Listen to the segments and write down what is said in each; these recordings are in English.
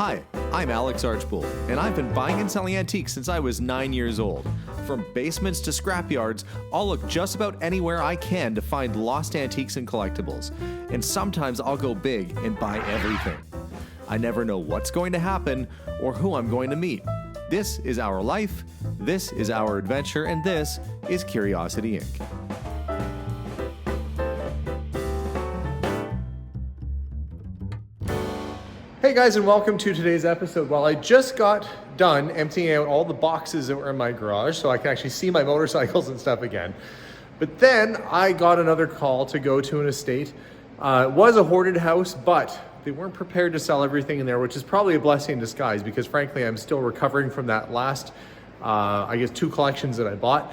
Hi, I'm Alex Archbold, and I've been buying and selling antiques since I was 9 years old. From basements to scrapyards, I'll look just about anywhere I can to find lost antiques and collectibles. And sometimes I'll go big and buy everything. I never know what's going to happen or who I'm going to meet. This is our life, this is our adventure, and this is Curiosity Inc. Hey guys, and welcome to today's episode. Well, I just got done emptying out all the boxes that were in my garage so I can actually see my motorcycles and stuff again. But then I got another call to go to an estate. It was a hoarded house, but they weren't prepared to sell everything in there, which is probably a blessing in disguise because frankly, I'm still recovering from that last, 2 collections that I bought.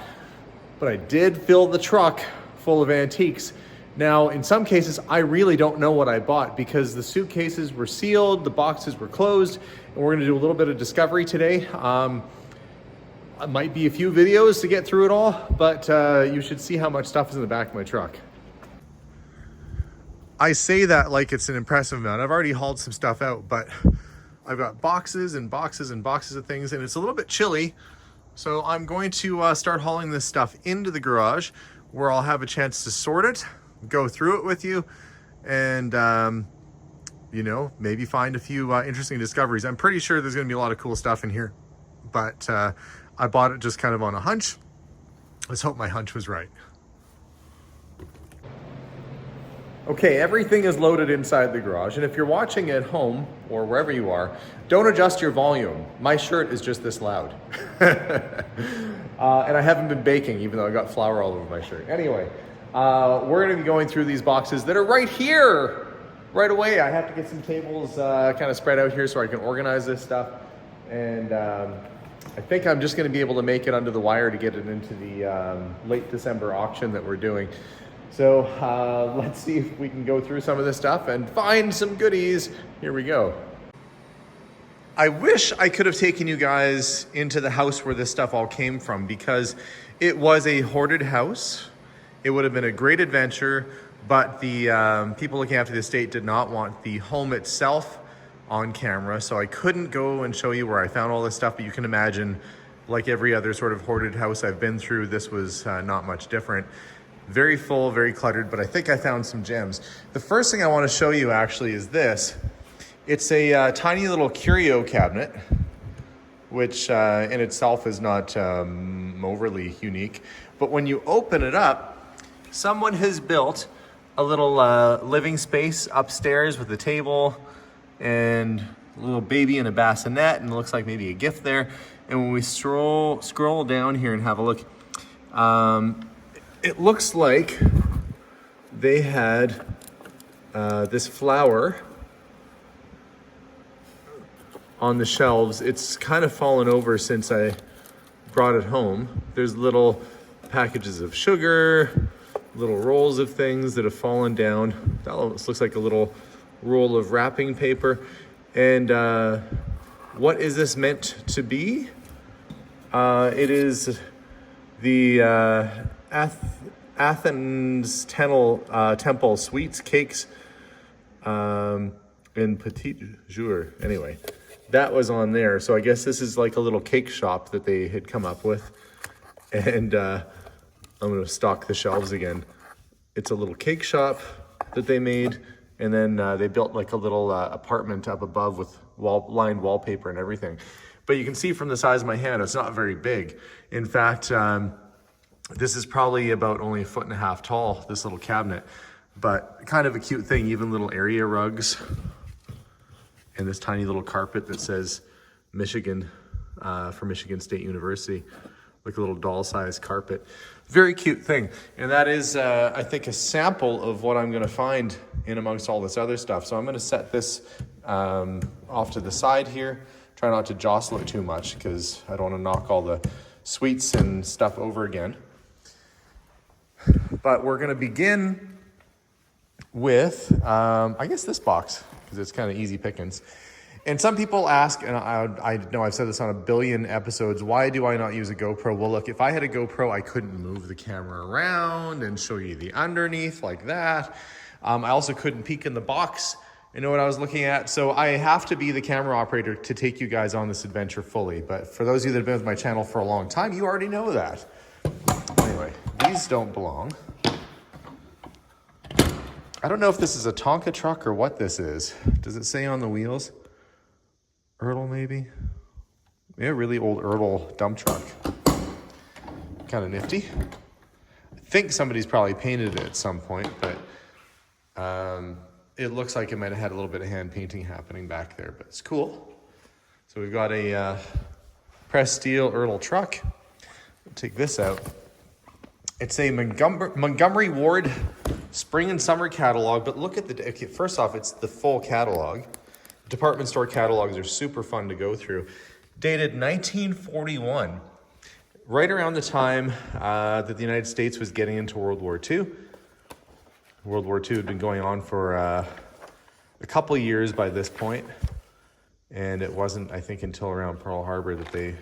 But I did fill the truck full of antiques. Now, in some cases, I really don't know what I bought because the suitcases were sealed, the boxes were closed, and we're gonna do a little bit of discovery today. It might be a few videos to get through it all, but you should see how much stuff is in the back of my truck. I say that like it's an impressive amount. I've already hauled some stuff out, but I've got boxes and boxes and boxes of things, and it's a little bit chilly. So I'm going to start hauling this stuff into the garage where I'll have a chance to sort it, go through it with you, and maybe find a few interesting discoveries. I'm pretty sure there's gonna be a lot of cool stuff in here, but I bought it just kind of on a hunch. Let's hope my hunch was right. Okay, everything is loaded inside the garage, and if you're watching at home or wherever you are, don't adjust your volume. My shirt is just this loud. And I haven't been baking, even though I got flour all over my shirt. Anyway, we're gonna be going through these boxes that are right here, right away. I have to get some tables kind of spread out here so I can organize this stuff. And I think I'm just gonna be able to make it under the wire to get it into the late December auction that we're doing. So let's see if we can go through some of this stuff and find some goodies. Here we go. I wish I could have taken you guys into the house where this stuff all came from because it was a hoarded house. It would have been a great adventure, but the people looking after the estate did not want the home itself on camera, so I couldn't go and show you where I found all this stuff, but you can imagine, like every other sort of hoarded house I've been through, this was not much different. Very full, very cluttered, but I think I found some gems. The first thing I want to show you actually is this. It's a tiny little curio cabinet, which in itself is not overly unique, but when you open it up, someone has built a little living space upstairs with a table and a little baby in a bassinet, and it looks like maybe a gift there. And when we scroll down here and have a look, it looks like they had this flower on the shelves. It's kind of fallen over since I brought it home. There's little packages of sugar, little rolls of things that have fallen down. That almost looks like a little roll of wrapping paper. And what is this meant to be? It is the Athens Temple sweets, cakes, and petit jour. Anyway, that was on there. So I guess this is like a little cake shop that they had come up with. And I'm gonna stock the shelves again. It's a little cake shop that they made, and then they built like a little apartment up above with lined wallpaper and everything. But you can see from the size of my hand, it's not very big. In fact, this is probably about only 1.5 feet tall, this little cabinet, but kind of a cute thing, even little area rugs, and this tiny little carpet that says Michigan, for Michigan State University, like a little doll-sized carpet. Very cute thing. And that is, I think, a sample of what I'm gonna find in amongst all this other stuff. So I'm gonna set this off to the side here. Try not to jostle it too much because I don't wanna knock all the sweets and stuff over again. But we're gonna begin with, I guess this box, because it's kind of easy pickings. And some people ask, and I know I've said this on a billion episodes, why do I not use a GoPro? Well, look, if I had a GoPro, I couldn't move the camera around and show you the underneath like that. I also couldn't peek in the box You know what I was looking at? So I have to be the camera operator to take you guys on this adventure fully. But for those of you that have been with my channel for a long time, you already know that. Anyway, these don't belong. I don't know if this is a Tonka truck or what this is. Does it say on the wheels? Erdl maybe? Yeah, really old Erdl dump truck. Kind of nifty. I think somebody's probably painted it at some point, but it looks like it might have had a little bit of hand painting happening back there, but it's cool. So we've got a pressed steel Erdl truck. Take this out. It's a Montgomery Ward spring and summer catalog, but look at the, okay, first off, it's the full catalog. Department store catalogs are super fun to go through. Dated 1941, right around the time that the United States was getting into World War II. World War II had been going on for a couple years by this point, and it wasn't, I think, until around Pearl Harbor that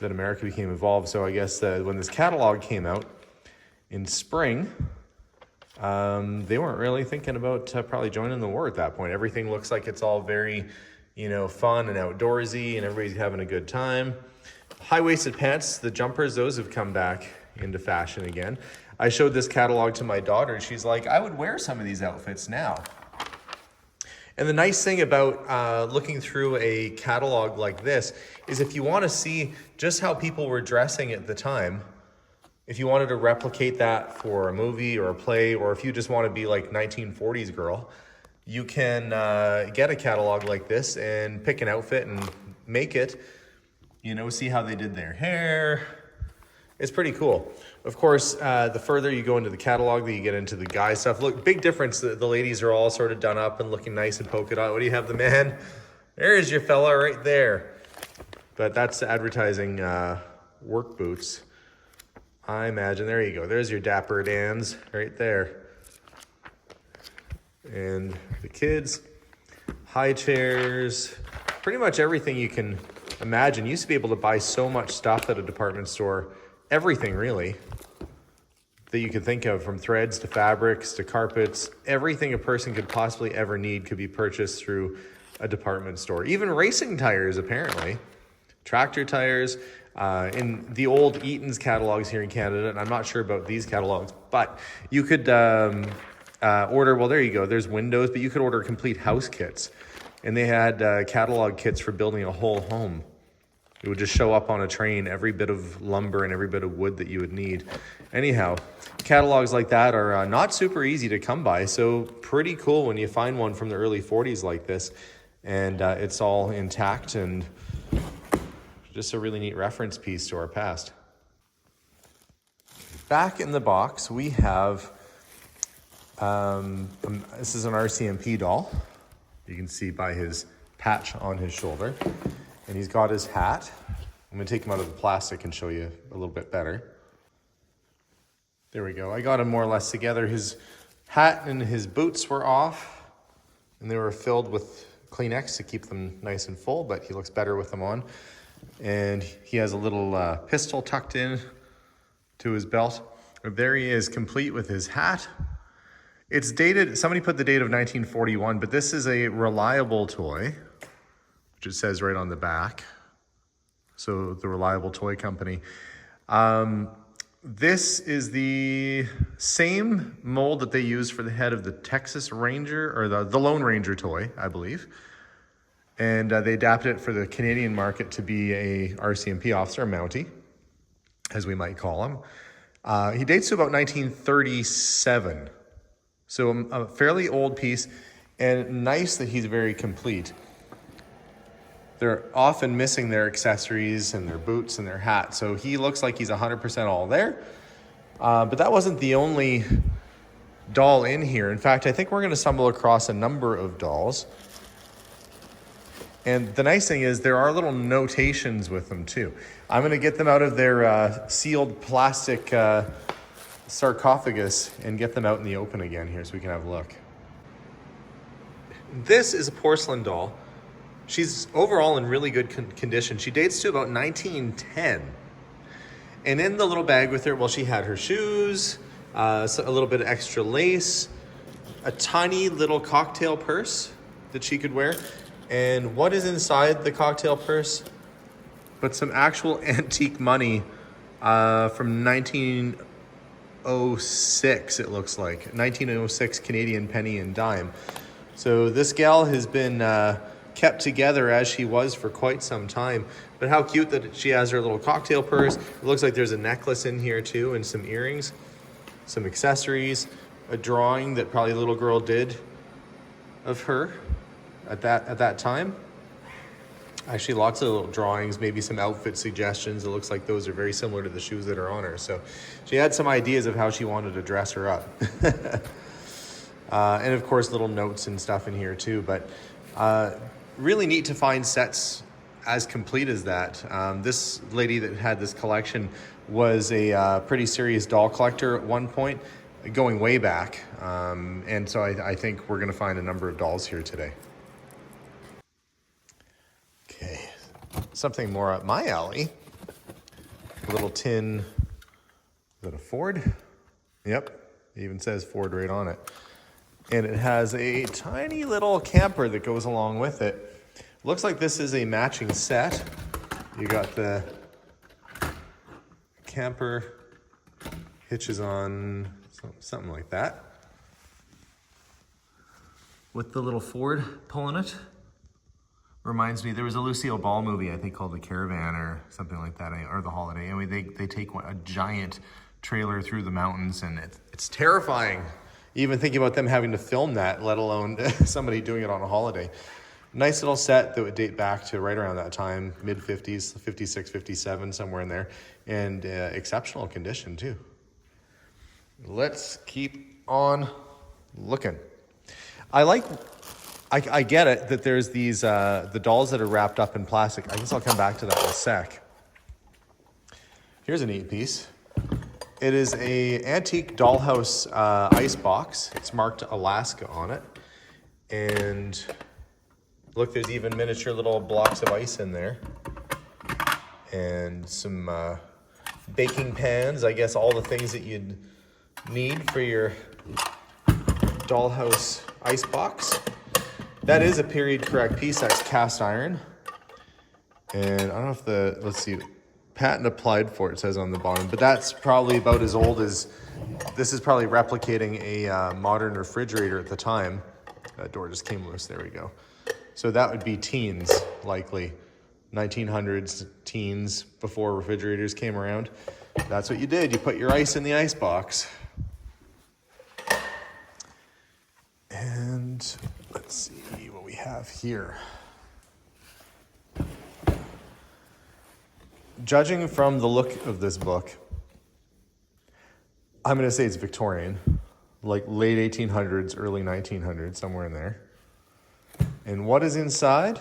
that America became involved. So I guess when this catalog came out in spring, they weren't really thinking about probably joining the war at that point. Everything looks like it's all very, fun and outdoorsy, and everybody's having a good time. High-waisted pants, the jumpers, those have come back into fashion again. I showed this catalog to my daughter, and she's like, I would wear some of these outfits now. And the nice thing about looking through a catalog like this is if you want to see just how people were dressing at the time, if you wanted to replicate that for a movie or a play, or if you just want to be like 1940s girl, you can get a catalog like this and pick an outfit and make it, see how they did their hair. It's pretty cool. Of course, the further you go into the catalog, you get into the guy stuff. Look, big difference. The ladies are all sort of done up and looking nice and polka dot. What do you have, the man? There's your fella right there. But that's advertising work boots. I imagine, there you go. There's your Dapper Dans right there. And the kids, high chairs, pretty much everything you can imagine. You used to be able to buy so much stuff at a department store, everything really, that you could think of, from threads to fabrics to carpets. Everything a person could possibly ever need could be purchased through a department store. Even racing tires, apparently. Tractor tires. In the old Eaton's catalogs here in Canada, and I'm not sure about these catalogs, but you could order, well, there you go, there's windows, but you could order complete house kits. And they had catalog kits for building a whole home. It would just show up on a train, every bit of lumber and every bit of wood that you would need. Anyhow, catalogs like that are not super easy to come by, so pretty cool when you find one from the early 40s like this, and it's all intact and just a really neat reference piece to our past. Back in the box, we have, this is an RCMP doll. You can see by his patch on his shoulder. And he's got his hat. I'm gonna take him out of the plastic and show you a little bit better. There we go. I got him more or less together. His hat and his boots were off, and they were filled with Kleenex to keep them nice and full, but he looks better with them on. And he has a little pistol tucked in to his belt. But there he is, complete with his hat. It's dated, somebody put the date of 1941, but this is a reliable toy, which it says right on the back. So the Reliable Toy Company. This is the same mold that they use for the head of the Texas Ranger, or the Lone Ranger toy, I believe. And they adapted it for the Canadian market to be a RCMP officer, a mountie, as we might call him. He dates to about 1937. So a fairly old piece, and nice that he's very complete. They're often missing their accessories and their boots and their hat, so he looks like he's 100% all there. But that wasn't the only doll in here. In fact, I think we're gonna stumble across a number of dolls. And the nice thing is there are little notations with them too. I'm gonna get them out of their sealed plastic sarcophagus and get them out in the open again here so we can have a look. This is a porcelain doll. She's overall in really good condition. She dates to about 1910. And in the little bag with her, well, she had her shoes, so a little bit of extra lace, a tiny little cocktail purse that she could wear. And what is inside the cocktail purse? But some actual antique money from 1906, it looks like. 1906 Canadian penny and dime. So this gal has been kept together as she was for quite some time. But how cute that she has her little cocktail purse. It looks like there's a necklace in here too, and some earrings, some accessories, a drawing that probably a little girl did of her at that time. Actually, lots of little drawings, maybe some outfit suggestions. It looks like those are very similar to the shoes that are on her. So she had some ideas of how she wanted to dress her up. And of course, little notes and stuff in here too. But really neat to find sets as complete as that. This lady that had this collection was a pretty serious doll collector at one point, going way back. And so I think we're going to find a number of dolls here today. Okay, something more up my alley. A little tin, is that a Ford? Yep, it even says Ford right on it. And it has a tiny little camper that goes along with it. Looks like this is a matching set. You got the camper, hitches on, something like that, with the little Ford pulling it. Reminds me, there was a Lucille Ball movie, I think, called The Caravan or something like that, or The Holiday. Anyway, they take a giant trailer through the mountains, and it's terrifying. Even thinking about them having to film that, let alone somebody doing it on a holiday. Nice little set that would date back to right around that time, mid-50s, 56, 57, somewhere in there, and exceptional condition too. Let's keep on looking. I get it that there's these, the dolls that are wrapped up in plastic. I guess I'll come back to that in a sec. Here's a neat piece. It is a antique dollhouse ice box. It's marked Alaska on it. And look, there's even miniature little blocks of ice in there. And some baking pans, I guess all the things that you'd need for your dollhouse ice box. That is a period correct piece. That's cast iron. And I don't know if let's see, patent applied for, it says on the bottom, but that's probably about as old as, this is probably replicating a modern refrigerator at the time. That door just came loose, there we go. So that would be teens, likely. 1900s, teens, before refrigerators came around. That's what you did, you put your ice in the ice box. And let's see what we have here. Judging from the look of this book, I'm going to say it's Victorian, like late 1800s, early 1900s, somewhere in there. And what is inside?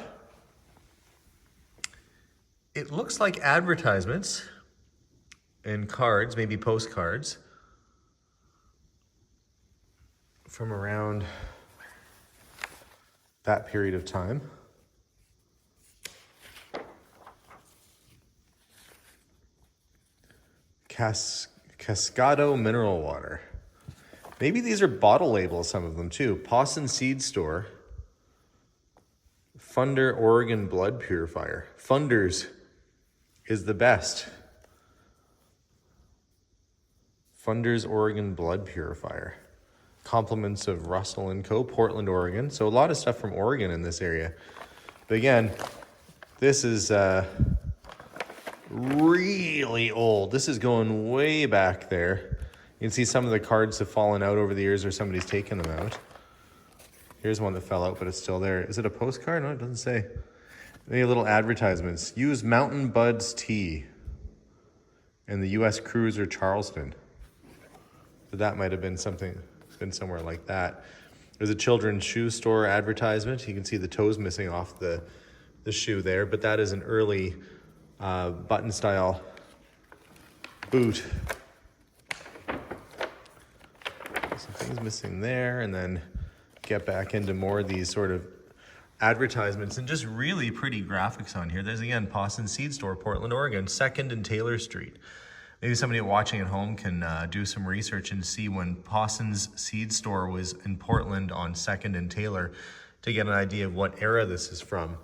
It looks like advertisements and cards, maybe postcards, from around that period of time. Cascado mineral water. Maybe these are bottle labels, some of them too. Posson Seed Store. Funder Oregon Blood Purifier. Funders is the best. Funders Oregon Blood Purifier. Compliments of Russell & Co., Portland, Oregon. So a lot of stuff from Oregon in this area. But again, this is really old. This is going way back there. You can see some of the cards have fallen out over the years or somebody's taken them out. Here's one that fell out, but it's still there. Is it a postcard? No, it doesn't say. Any little advertisements. Use Mountain Buds tea and the U.S. Cruiser Charleston. So that might have been something, been somewhere like that. There's a children's shoe store advertisement. You can see the toes missing off the shoe there, but that is an early button style boot. Some things missing there, and then get back into more of these sort of advertisements and just really pretty graphics on here. There's again Posson Seed Store, Portland, Oregon, 2nd and Taylor Street. Maybe somebody watching at home can do some research and see when Pawson's Seed Store was in Portland on 2nd and Taylor to get an idea of what era this is from.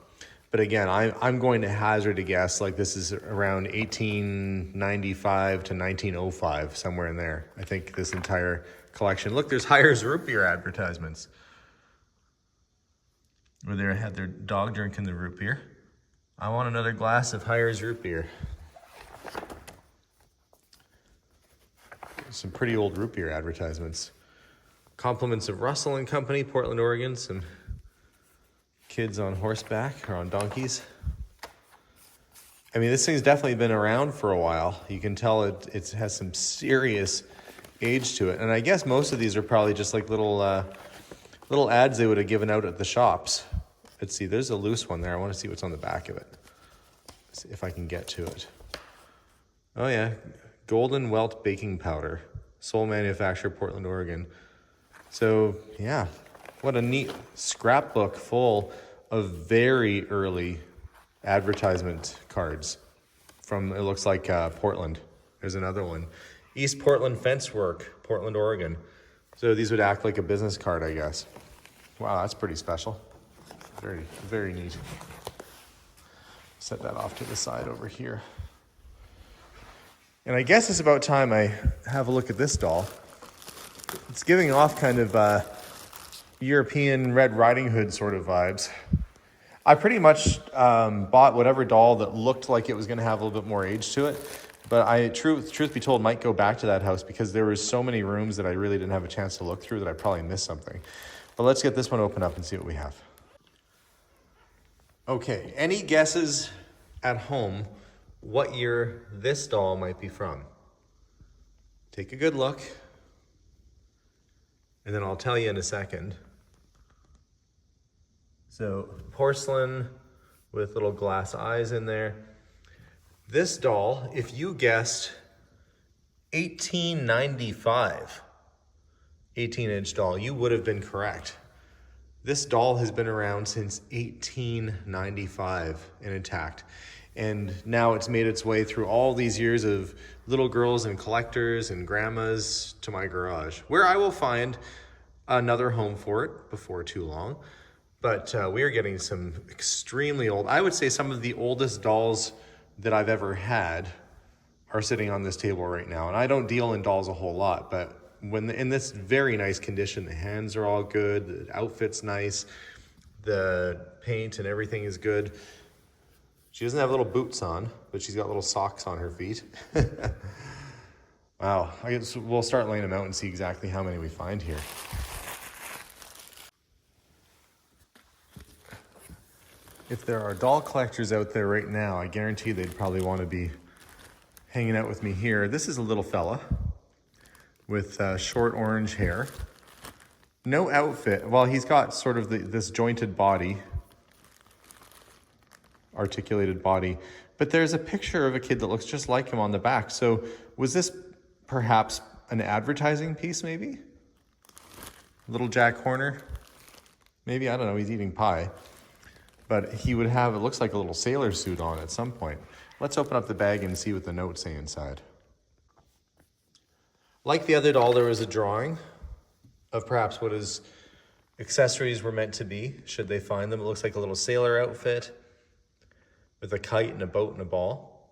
But again, I'm going to hazard a guess like this is around 1895 to 1905, somewhere in there. I think this entire collection. Look, there's Hires root beer advertisements. Where they had their dog drinking the root beer. I want another glass of Hires root beer. Some pretty old root beer advertisements. Compliments of Russell and Company, Portland, Oregon. Some kids on horseback or on donkeys. I mean, this thing's definitely been around for a while. You can tell it has some serious age to it. And I guess most of these are probably just like little ads they would have given out at the shops. Let's see, there's a loose one there. I want to see what's on the back of it. See if I can get to it. Oh yeah, Golden Welt Baking Powder, sole manufacturer, Portland, Oregon. So yeah, what a neat scrapbook full of very early advertisement cards from, it looks like Portland. There's another one. East Portland Fence Work, Portland, Oregon. So these would act like a business card, I guess. Wow, that's pretty special. Very, very neat. Set that off to the side over here. And I guess it's about time I have a look at this doll. It's giving off kind of European Red Riding Hood sort of vibes. I pretty much bought whatever doll that looked like it was going to have a little bit more age to it. But I, truth be told, might go back to that house because there were so many rooms that I really didn't have a chance to look through that I probably missed something. But let's get this one open up and see what we have. Okay, any guesses at home what year this doll might be from? Take a good look, and then I'll tell you in a second. So, porcelain with little glass eyes in there. This doll, if you guessed 1895, 18-inch doll, you would have been correct. This doll has been around since 1895 and intact. And now it's made its way through all these years of little girls and collectors and grandmas to my garage, where I will find another home for it before too long. But we are getting some extremely old, I would say some of the oldest dolls that I've ever had are sitting on this table right now. And I don't deal in dolls a whole lot, but when in this very nice condition, the hands are all good, the outfit's nice, the paint and everything is good. She doesn't have little boots on, but she's got little socks on her feet. Wow, I guess we'll start laying them out and see exactly how many we find here. If there are doll collectors out there right now, I guarantee they'd probably want to be hanging out with me here. This is a little fella with short orange hair. No outfit. Well, he's got sort of this jointed body, articulated body, but there's a picture of a kid that looks just like him on the back. So was this perhaps an advertising piece maybe? Little Jack Horner? Maybe, I don't know, he's eating pie. But he would have, it looks like a little sailor suit on at some point. Let's open up the bag and see what the notes say inside. Like the other doll, there was a drawing of perhaps what his accessories were meant to be, should they find them. It looks like a little sailor outfit with a kite and a boat and a ball.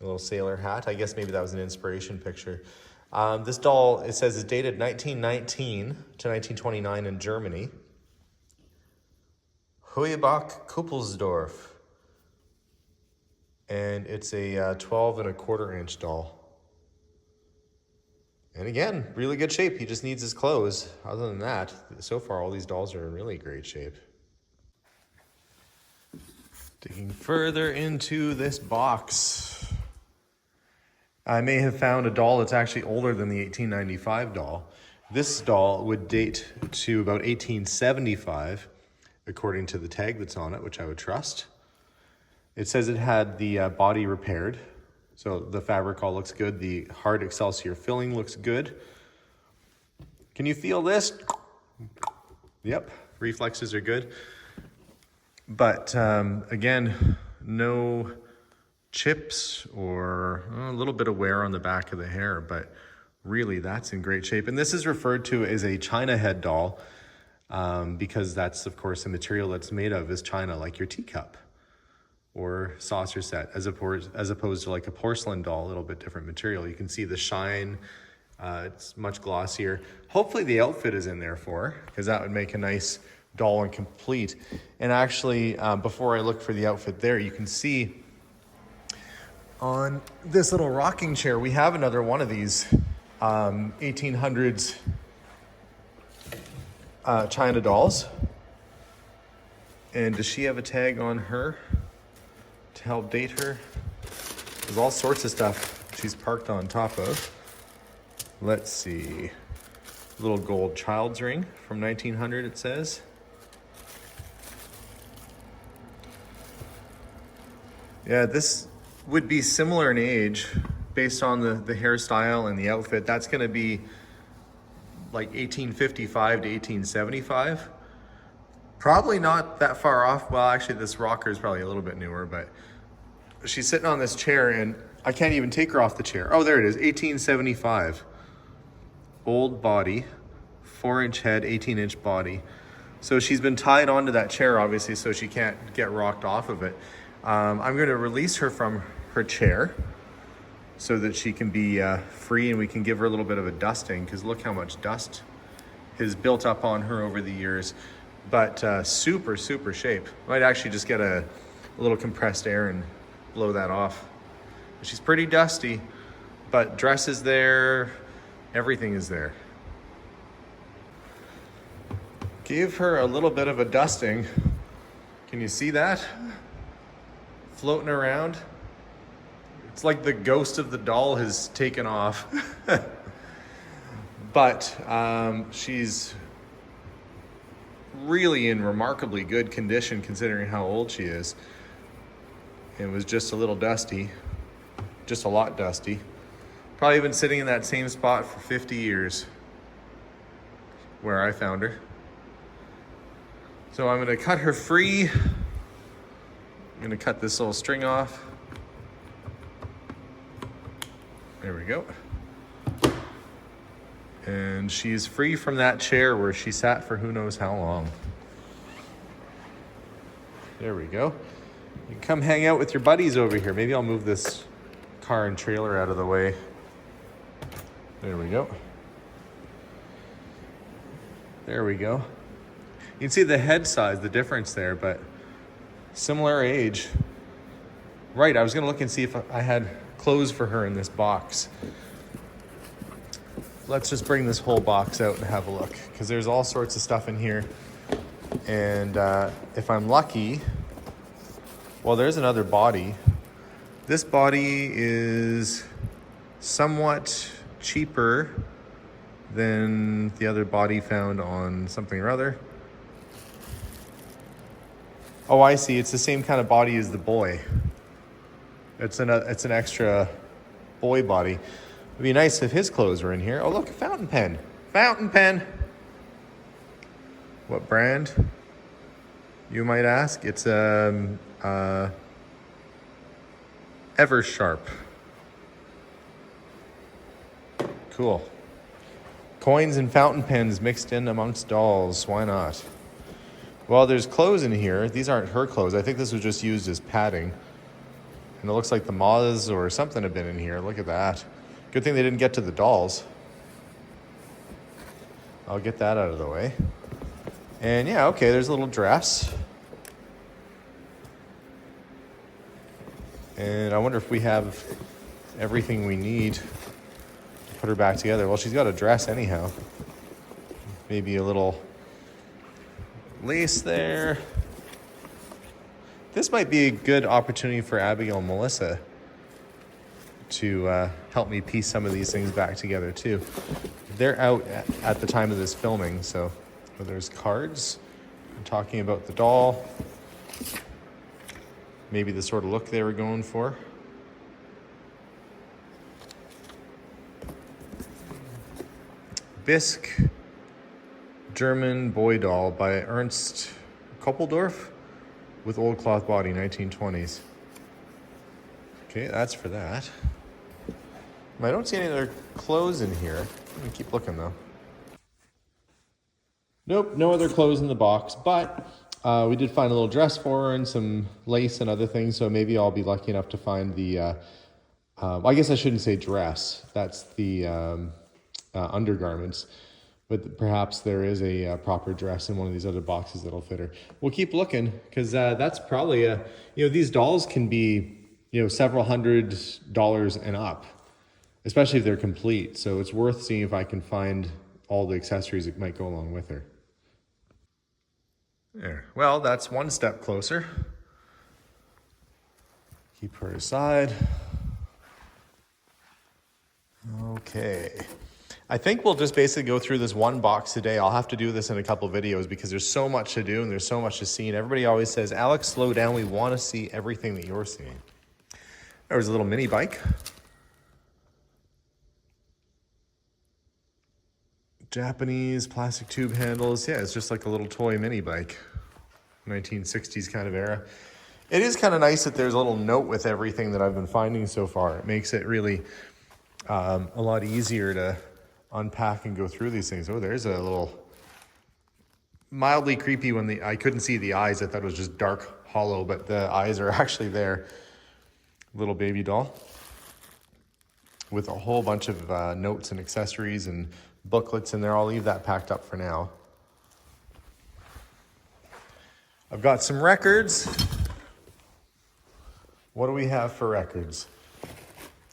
A little sailor hat. I guess maybe that was an inspiration picture. This doll, it says, is dated 1919 to 1929 in Germany. Huebach Kuppelsdorf. And it's a 12 1/4 inch doll. And again, really good shape. He just needs his clothes. Other than that, so far all these dolls are in really great shape. Digging further into this box, I may have found a doll that's actually older than the 1895 doll. This doll would date to about 1875, according to the tag that's on it, which I would trust. It says it had the body repaired. So the fabric all looks good. The hard Excelsior filling looks good. Can you feel this? Yep, reflexes are good. But again, no chips or a little bit of wear on the back of the hair, but really that's in great shape. And this is referred to as a China head doll because that's, of course, the material that's made of is China, like your teacup or saucer set, as opposed to like a porcelain doll, a little bit different material. You can see the shine, it's much glossier. Hopefully the outfit is in there for her, because that would make a nice doll and complete. And actually, before I look for the outfit there, you can see on this little rocking chair, we have another one of these 1800s China dolls. And does she have a tag on her to help date her? There's all sorts of stuff she's parked on top of. Let's see. Little gold child's ring from 1900, it says. Yeah, this would be similar in age based on the hairstyle and the outfit. That's going to be like 1855 to 1875. Probably not that far off. Well, actually, this rocker is probably a little bit newer, but she's sitting on this chair and I can't even take her off the chair. Oh, there it is, 1875. Old body, 4-inch head, 18-inch body. So she's been tied onto that chair, obviously, so she can't get rocked off of it. I'm going to release her from her chair so that she can be free and we can give her a little bit of a dusting, because look how much dust has built up on her over the years. But super, super shape. Might actually just get a little compressed air and blow that off. She's pretty dusty, but dress is there, everything is there. Gave her a little bit of a dusting. Can you see that? Floating around. It's like the ghost of the doll has taken off. But she's really in remarkably good condition considering how old she is. It was just a little dusty, just a lot dusty. Probably been sitting in that same spot for 50 years where I found her. So I'm gonna cut her free. I'm gonna cut this little string off. There we go. And she's free from that chair where she sat for who knows how long. There we go. You can come hang out with your buddies over here. Maybe I'll move this car and trailer out of the way. There we go. There we go. You can see the head size, the difference there, but similar age. Right, I was gonna look and see if I had clothes for her in this box. Let's just bring this whole box out and have a look, because there's all sorts of stuff in here. And if I'm lucky, well, there's another body. This body is somewhat cheaper than the other body found on something or other. Oh, I see. It's the same kind of body as the boy. It's an extra boy body. It'd be nice if his clothes were in here. Oh, look, a fountain pen. Fountain pen. What brand? You might ask. It's Eversharp. Cool. Coins and fountain pens mixed in amongst dolls. Why not? Well, there's clothes in here. These aren't her clothes. I think this was just used as padding. And it looks like the moths or something have been in here. Look at that. Good thing they didn't get to the dolls. I'll get that out of the way. And yeah, okay, there's a little dress. And I wonder if we have everything we need to put her back together. Well, she's got a dress anyhow. Maybe a little lace there. This might be a good opportunity for Abigail and Melissa to help me piece some of these things back together too. They're out at the time of this filming, so there's cards talking about the doll. Maybe the sort of look they were going for. Bisque German boy doll by Ernst Koppeldorf with old cloth body, 1920s. Okay, that's for that. I don't see any other clothes in here. Let me keep looking though. Nope, no other clothes in the box, but we did find a little dress for her and some lace and other things, so maybe I'll be lucky enough to find the, I guess I shouldn't say dress, that's the undergarments, but perhaps there is a proper dress in one of these other boxes that'll fit her. We'll keep looking, because that's probably these dolls can be, several $100s and up, especially if they're complete, so it's worth seeing if I can find all the accessories that might go along with her. There. Well, that's one step closer. Keep her aside. Okay. I think we'll just basically go through this one box today. I'll have to do this in a couple videos because there's so much to do and there's so much to see. And everybody always says, Alex, slow down. We want to see everything that you're seeing. There's a little mini bike. Japanese plastic tube handles. Yeah, it's just like a little toy mini bike. 1960s kind of era. It is kind of nice that there's a little note with everything that I've been finding so far. It makes it really a lot easier to unpack and go through these things. Oh, there's a little mildly creepy when I couldn't see the eyes. I thought it was just dark hollow, but the eyes are actually there. Little baby doll with a whole bunch of notes and accessories and booklets in there. I'll leave that packed up for now. I've got some records. What do we have for records?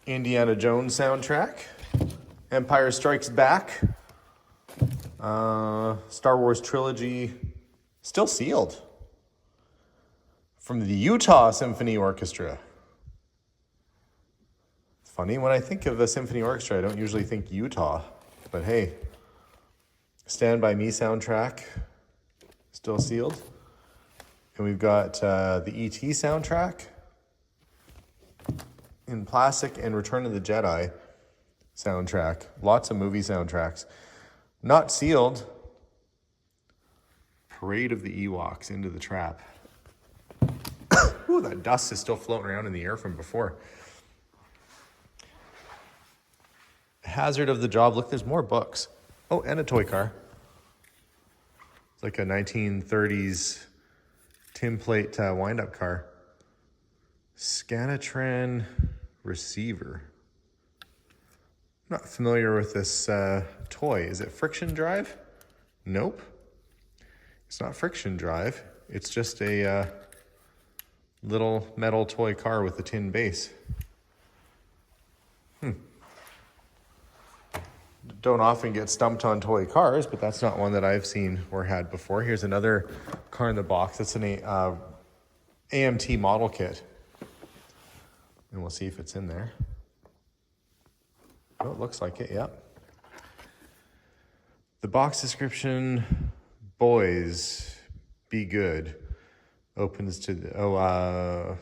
Indiana Jones soundtrack, Empire Strikes Back, Star Wars trilogy, still sealed, from the Utah Symphony Orchestra. It's funny, when I think of a symphony orchestra, I don't usually think Utah. But hey, Stand By Me soundtrack, still sealed. And we've got the E.T. soundtrack in plastic and Return of the Jedi soundtrack. Lots of movie soundtracks. Not sealed. Parade of the Ewoks, Into the Trap. Ooh, that dust is still floating around in the air from before. Hazard of the Job. Look, there's more books. Oh, and a toy car. It's like a 1930s tin plate wind-up car. Scanatran receiver. I'm not familiar with this toy. Is it friction drive? Nope. It's not friction drive. It's just a little metal toy car with a tin base. Don't often get stumped on toy cars, but that's not one that I've seen or had before. Here's another car in the box. That's an AMT model kit. And we'll see if it's in there. Oh, it looks like it, yep. The box description, boys, be good. Opens to the,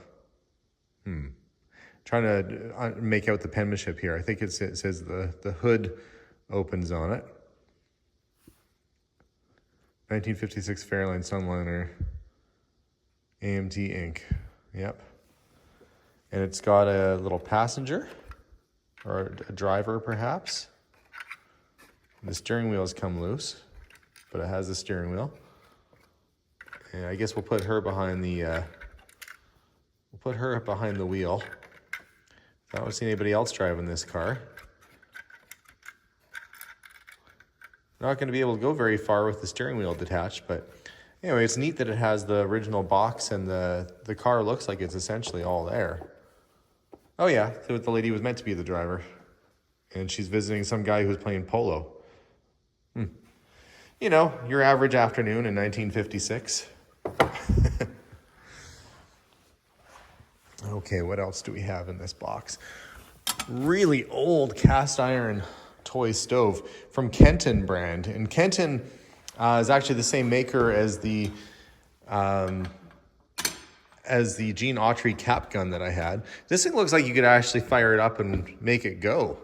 trying to make out the penmanship here. I think it says the hood opens on it. 1956 Fairlane Sunliner, AMT Inc. Yep. And it's got a little passenger, or a driver perhaps. The steering wheels come loose, but it has a steering wheel. And I guess we'll put her behind the wheel. I don't see anybody else driving this car. Not going to be able to go very far with the steering wheel detached, but anyway, it's neat that it has the original box and the car looks like it's essentially all there. Oh yeah, so the lady was meant to be the driver. And she's visiting some guy who's playing polo. You know, your average afternoon in 1956. Okay, what else do we have in this box? Really old cast iron toy stove from Kenton brand. And Kenton is actually the same maker as the Gene Autry cap gun that I had. This thing looks like you could actually fire it up and make it go.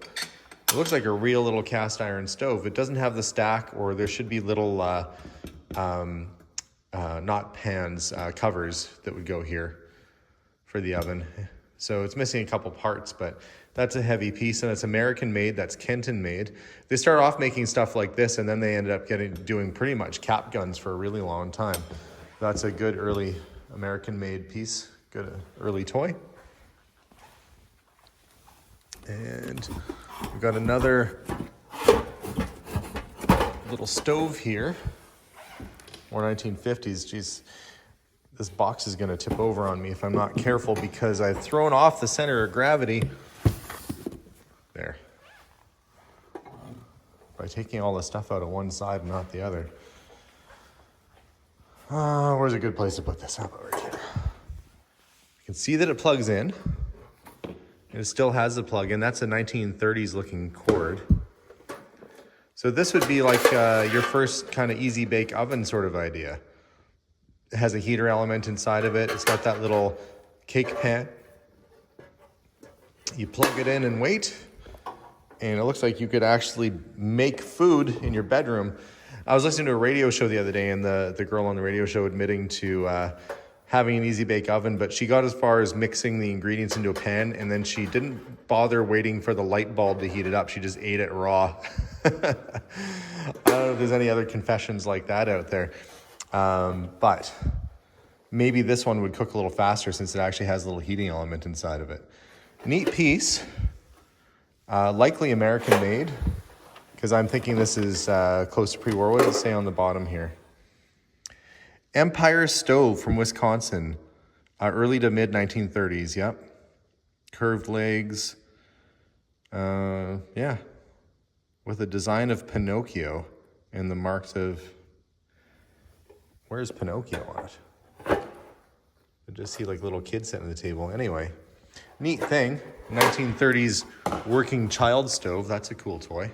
It looks like a real little cast iron stove. It doesn't have the stack, or there should be little not pans, covers that would go here for the oven. So it's missing a couple parts, but that's a heavy piece, and it's American made. That's Kenton made. They started off making stuff like this, and then they ended up doing pretty much cap guns for a really long time. That's a good early American made piece, good early toy. And we've got another little stove here, more 1950s. Geez, this box is gonna tip over on me if I'm not careful because I've thrown off the center of gravity there by taking all the stuff out of one side and not the other. Where's a good place to put this? How about right here? You can see that it plugs in. And it still has the plug-in. That's a 1930s looking cord. So this would be like your first kind of easy bake oven sort of idea. It has a heater element inside of it. It's got that little cake pan. You plug it in and wait, and it looks like you could actually make food in your bedroom. I was listening to a radio show the other day, and the girl on the radio show admitting to having an easy bake oven, but she got as far as mixing the ingredients into a pan, and then she didn't bother waiting for the light bulb to heat it up. She just ate it raw. I don't know if there's any other confessions like that out there. But maybe this one would cook a little faster since it actually has a little heating element inside of it. Neat piece, likely American made, because I'm thinking this is close to pre-war. What does it say on the bottom here? Empire stove from Wisconsin, early to mid 1930s. Yep, curved legs. Yeah, with a design of Pinocchio and the marks of. Where's Pinocchio on it? I just see like little kids sitting at the table. Anyway, neat thing. 1930s working child stove. That's a cool toy.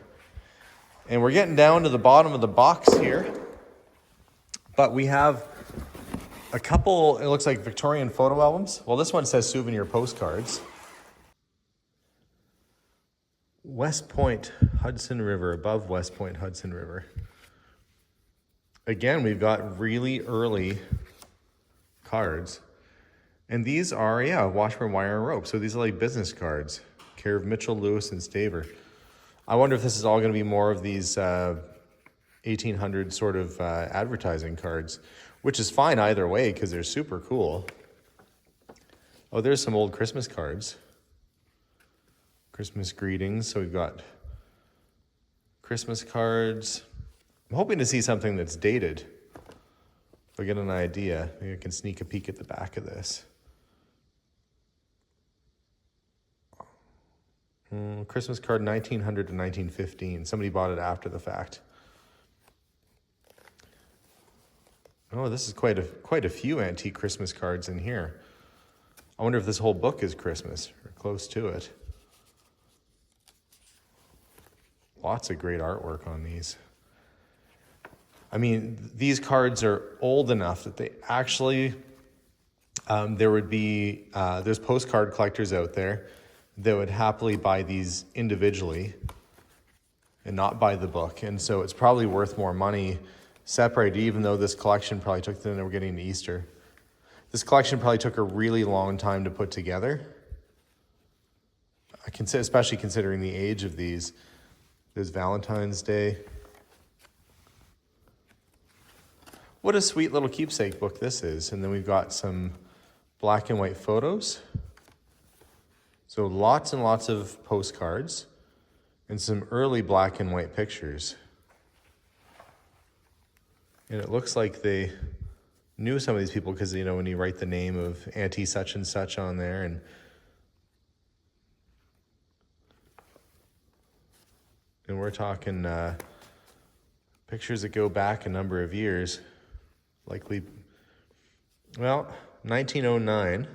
And we're getting down to the bottom of the box here. But we have a couple, it looks like Victorian photo albums. Well, this one says souvenir postcards. West Point, Hudson River, above West Point, Hudson River. Again, we've got really early cards. And these are, Washburn Wire and Rope. So these are like business cards. Care of Mitchell, Lewis, and Staver. I wonder if this is all going to be more of these 1800 sort of advertising cards, which is fine either way because they're super cool. Oh, there's some old Christmas cards. Christmas greetings. So we've got Christmas cards. I'm hoping to see something that's dated. If I get an idea, maybe I can sneak a peek at the back of this. Christmas card 1900 to 1915. Somebody bought it after the fact. Oh, this is quite a few antique Christmas cards in here. I wonder if this whole book is Christmas or close to it. Lots of great artwork on these. I mean, these cards are old enough that they actually, there's postcard collectors out there that would happily buy these individually and not buy the book. And so it's probably worth more money separated, even though this collection probably took, then we're getting to Easter. This collection probably took a really long time to put together. I can say, especially considering the age of these. There's Valentine's Day. What a sweet little keepsake book this is. And then we've got some black and white photos. So lots and lots of postcards and some early black and white pictures. And it looks like they knew some of these people because, when you write the name of Auntie such and such on there. And we're talking pictures that go back a number of years. Likely, 1909.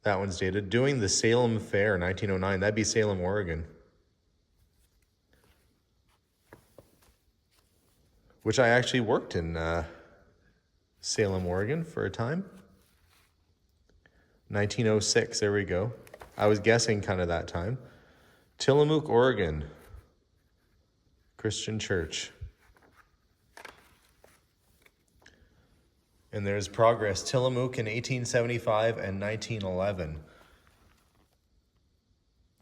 That one's dated. Doing the Salem Fair, 1909. That'd be Salem, Oregon. Which I actually worked in Salem, Oregon for a time. 1906, there we go. I was guessing kind of that time. Tillamook, Oregon. Christian Church. And there's Progress, Tillamook in 1875 and 1911.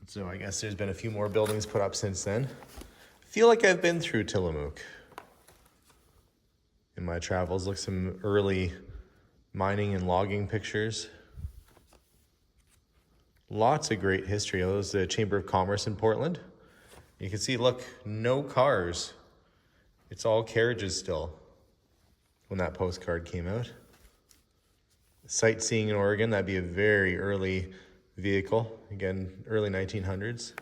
So I guess there's been a few more buildings put up since then. I feel like I've been through Tillamook in my travels. Look, some early mining and logging pictures. Lots of great history. That was the Chamber of Commerce in Portland. You can see, look, no cars. It's all carriages still when that postcard came out. Sightseeing in Oregon, that'd be a very early vehicle. Again, early 1900s.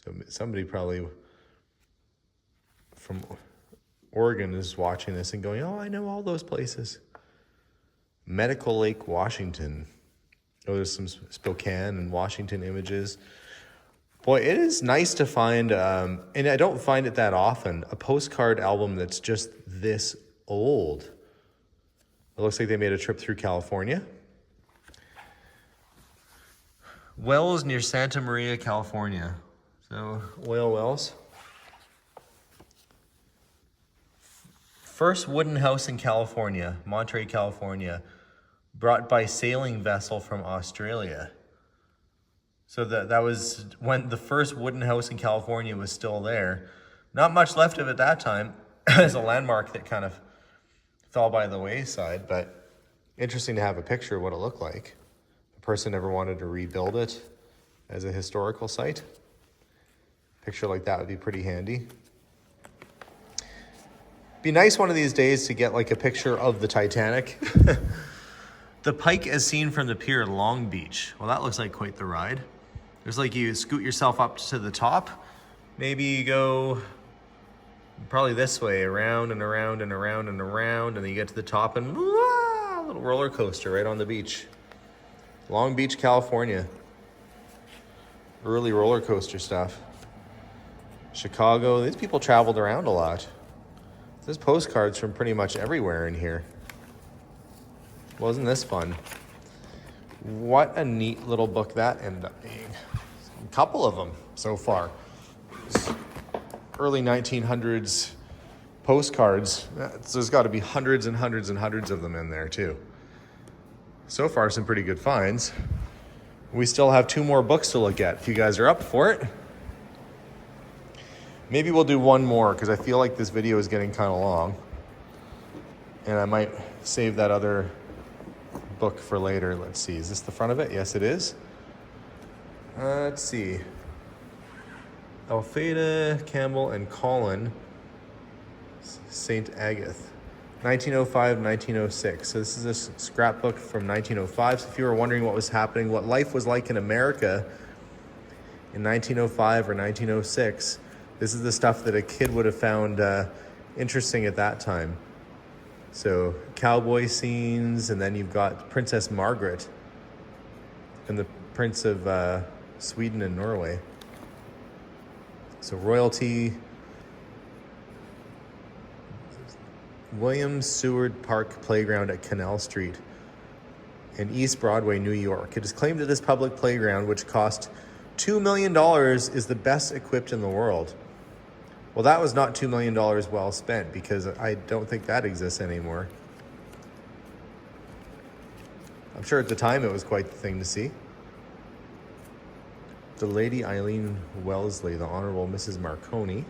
So somebody probably from Oregon is watching this and going, oh, I know all those places. Medical Lake, Washington. Oh, there's some Spokane and Washington images. Boy, it is nice to find, and I don't find it that often, a postcard album that's just this old. It looks like they made a trip through California. Wells near Santa Maria, California. So, oil wells. First wooden house in California, Monterey, California, brought by sailing vessel from Australia. So that was when the first wooden house in California was still there. Not much left of it that time as a landmark that kind of fell by the wayside, but interesting to have a picture of what it looked like. The person never wanted to rebuild it as a historical site. A picture like that would be pretty handy. Be nice one of these days to get like a picture of the Titanic. The pike as seen from the pier at Long Beach. Well, that looks like quite the ride. There's like you scoot yourself up to the top. Maybe you go probably this way, around and around and around and around, and then you get to the top and a little roller coaster right on the beach. Long Beach, California. Early roller coaster stuff. Chicago, these people traveled around a lot. There's postcards from pretty much everywhere in here. Wasn't this fun? What a neat little book that ended up being. A couple of them so far. Early 1900s postcards. There's got to be hundreds and hundreds and hundreds of them in there too. So far, some pretty good finds. We still have 2 more books to look at if you guys are up for it. Maybe we'll do one more because I feel like this video is getting kind of long. And I might save that other book for later. Let's see, is this the front of it? Yes, it is. Let's see. Alpheda, Campbell, and Colin, St. Agatha, 1905, 1906. So this is a scrapbook from 1905. So if you were wondering what was happening, what life was like in America in 1905 or 1906, this is the stuff that a kid would have found interesting at that time. So cowboy scenes, and then you've got Princess Margaret and the Prince of Sweden and Norway. So royalty, William Seward Park Playground at Canal Street in East Broadway, New York. It is claimed that this public playground, which cost $2 million, is the best equipped in the world. Well, that was not $2 million well spent, because I don't think that exists anymore. I'm sure at the time it was quite the thing to see. The Lady Eileen Wellesley, the Honorable Mrs. Marconi.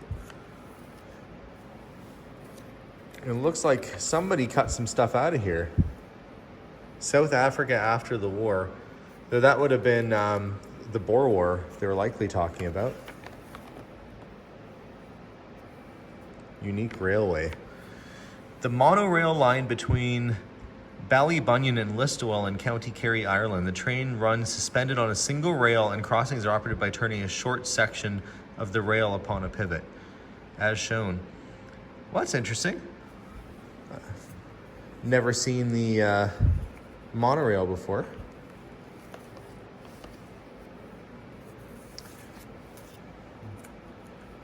And it looks like somebody cut some stuff out of here. South Africa after the war. Though that would have been the Boer War they were likely talking about. Unique railway. The monorail line between Ballybunion and Listowel in County Kerry, Ireland. The train runs suspended on a single rail, and crossings are operated by turning a short section of the rail upon a pivot, as shown. Well, that's interesting. Never seen the monorail before.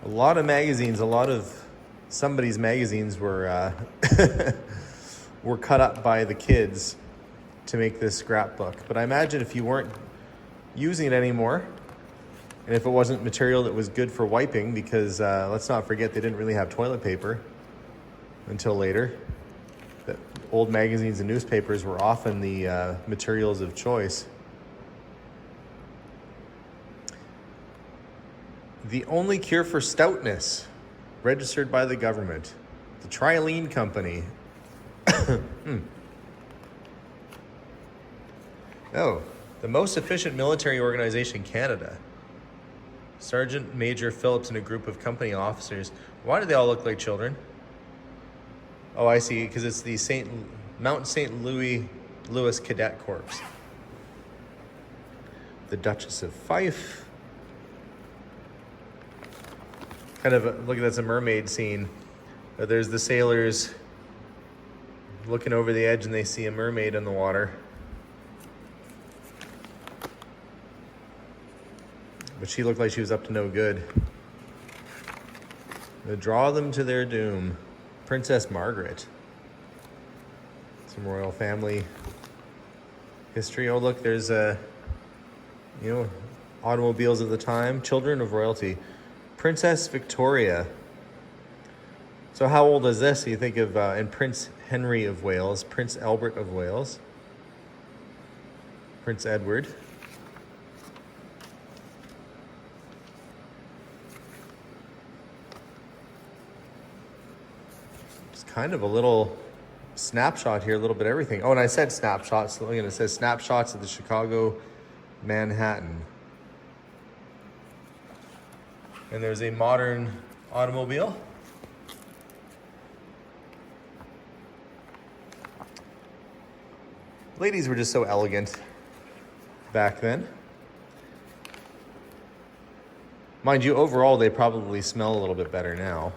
A lot of magazines, a lot of somebody's magazines were were cut up by the kids to make this scrapbook. But I imagine if you weren't using it anymore, and if it wasn't material that was good for wiping, because let's not forget they didn't really have toilet paper until later. That old magazines and newspapers were often the materials of choice. The only cure for stoutness, registered by the government. The Trilene Company. Oh, the most efficient military organization in Canada. Sergeant Major Phillips and a group of company officers. Why do they all look like children? Oh, I see, because it's the Mount St. Louis Cadet Corps. The Duchess of Fife. Kind of, look, that's a mermaid scene. There's the sailors looking over the edge and they see a mermaid in the water. But she looked like she was up to no good. They draw them to their doom. Princess Margaret. Some royal family history. Oh, look, there's automobiles of the time. Children of royalty. Princess Victoria. So how old is this? You think of and Prince Henry of Wales, Prince Albert of Wales, Prince Edward. It's kind of a little snapshot here, a little bit of everything. Oh, and I said snapshots. Look, and it says snapshots of the Chicago, Manhattan. And there's a modern automobile. Ladies were just so elegant back then. Mind you, overall, they probably smell a little bit better now.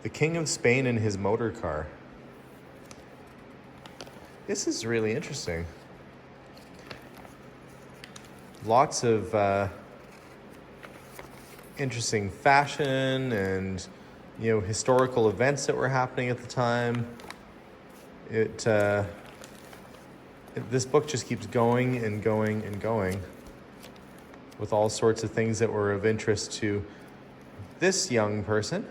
The King of Spain in his motor car. This is really interesting. Lots of interesting fashion and, historical events that were happening at the time. This book just keeps going and going and going with all sorts of things that were of interest to this young person,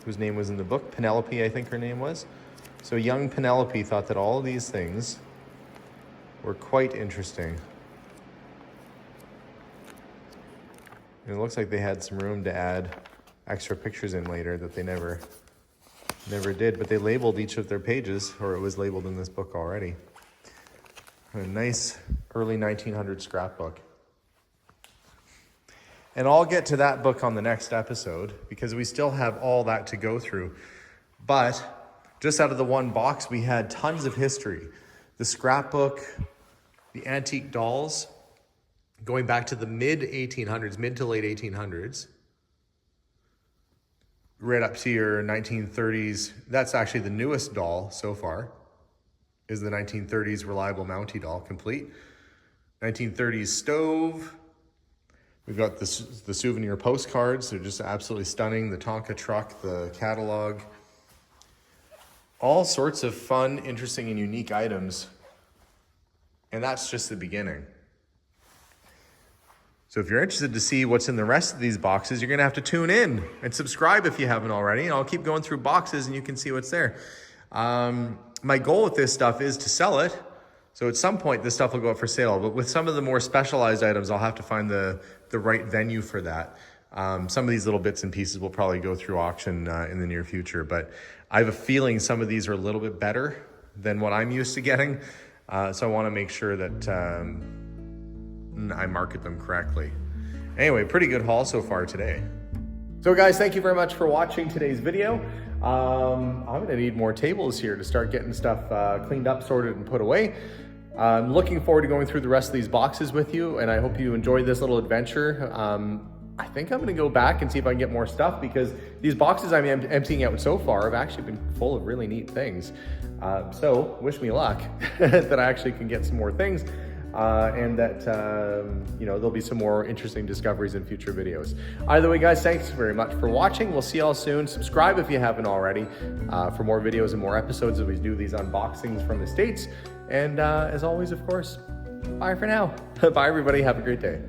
whose name was in the book. Penelope, I think her name was. So young Penelope thought that all of these things were quite interesting. And it looks like they had some room to add extra pictures in later that they never did, but they labeled each of their pages, or it was labeled in this book already. A nice early 1900s scrapbook. And I'll get to that book on the next episode because we still have all that to go through. But just out of the one box, we had tons of history. The scrapbook, the antique dolls, going back to the mid to late 1800s, right up to your 1930s. That's actually the newest doll so far, is the 1930s reliable mountie doll, complete. 1930s stove. We've got the souvenir postcards. They're just absolutely stunning. The Tonka truck, the catalog. All sorts of fun, interesting, and unique items. And that's just the beginning. So if you're interested to see what's in the rest of these boxes, you're going to have to tune in and subscribe if you haven't already. And I'll keep going through boxes and you can see what's there. My goal with this stuff is to sell it. So at some point, this stuff will go up for sale. But with some of the more specialized items, I'll have to find the right venue for that. Some of these little bits and pieces will probably go through auction in the near future. But I have a feeling some of these are a little bit better than what I'm used to getting. So I want to make sure that I market them correctly. Anyway, pretty good haul so far today. So guys, thank you very much for watching today's video. I'm gonna need more tables here to start getting stuff cleaned up, sorted, and put away. I'm looking forward to going through the rest of these boxes with you, and I hope you enjoyed this little adventure. I think I'm gonna go back and see if I can get more stuff because these boxes I'm emptying out so far have actually been full of really neat things. So wish me luck that I actually can get some more things. And that, there'll be some more interesting discoveries in future videos. Either way, guys, thanks very much for watching. We'll see y'all soon. Subscribe if you haven't already for more videos and more episodes as we do these unboxings from the States. And as always, of course, bye for now. Bye, everybody. Have a great day.